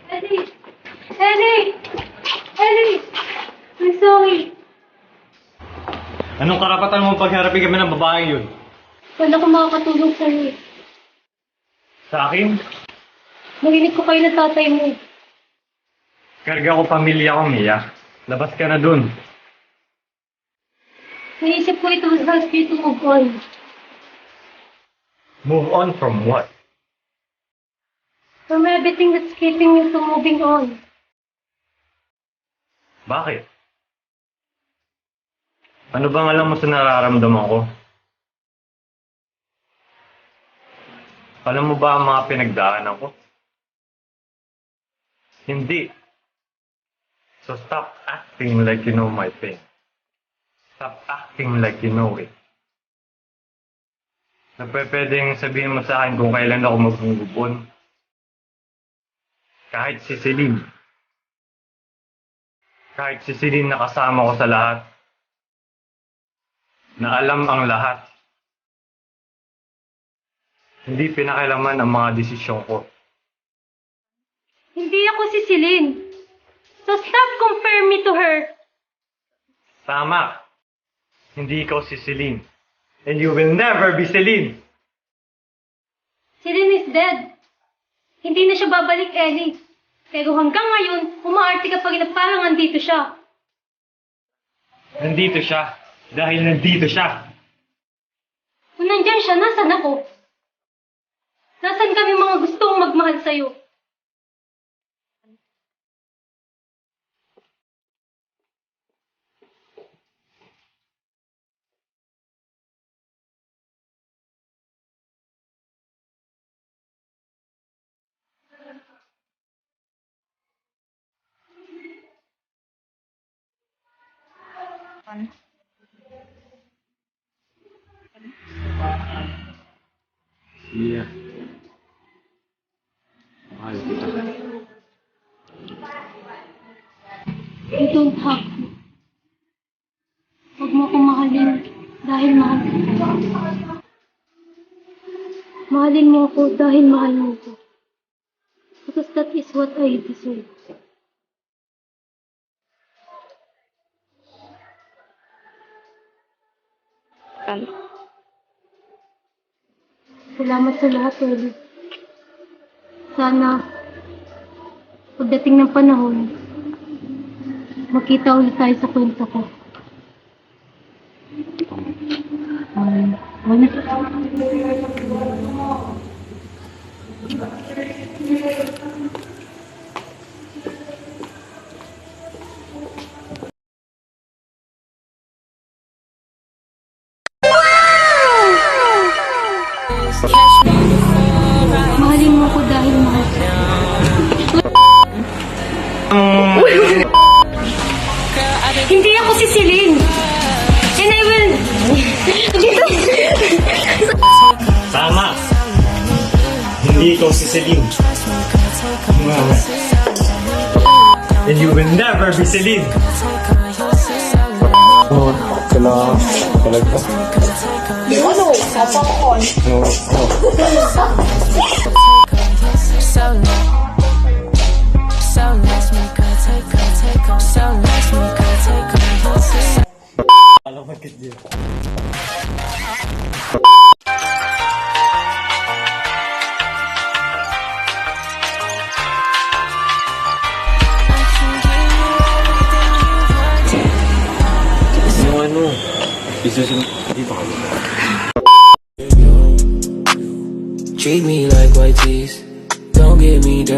Ellie! Ellie! Ellie! I'm sorry. Anong karapatan mo pagharapin kami ng babaeng yun? Wala akong makakatulong sa'yo eh. Sa akin? Narinig ko kayo ng tatay mo. Karga ko pamilya ko, Mia. Labas ka na dun. Naisip ko ito was hard for you to move on. Move on from what? From everything that's keeping you from moving on. Bakit? Ano bang alam mo sa nararamdaman ko? Alam mo ba ang mga pinagdaanan ko? Hindi. So stop acting like you know my pain. Stop acting like you know it. Pwedeng sabihin mo sa akin kung kailan ako mag-move on. Kahit si Celine. Kahit si Celine nakasama ko sa lahat. Na alam ang lahat. Hindi pinakailaman ang mga desisyon ko. Hindi ako si Celine. So stop comparing me to her. Tama. Hindi ikaw si Celine. And you will never be Celine. Celine is dead. Hindi na siya babalik, Ellie. Pero hanggang ngayon, umaarte ka pa rin na parang nandito siya. Nandito siya. Dahil nandito siya. Kung nandyan siya, nasan ako? Nasan kami mga gustong magmahal sa'yo? Iya. Mahal kita. You don't have to. Huwag mo akong mahalin dahil mahal ko. Mahalin mo ako dahil mahal mo ko. Because that is what I deserve. Salamat sa lahat, Ellie. Sana, pagdating ng panahon, makita ulit tayo sa kwento ko. Wala. Mahalin mo ko dahil mahal ko. Hindi ako si Celine. And I will... Tama. Hindi ikaw si Celine. And you will never be Celine. Oh, kailangan talaga. Ano? Napakon. Alam mo kasi. Yung ano, isusunod dito kami. Treat me like white teeth. Don't get me dirty.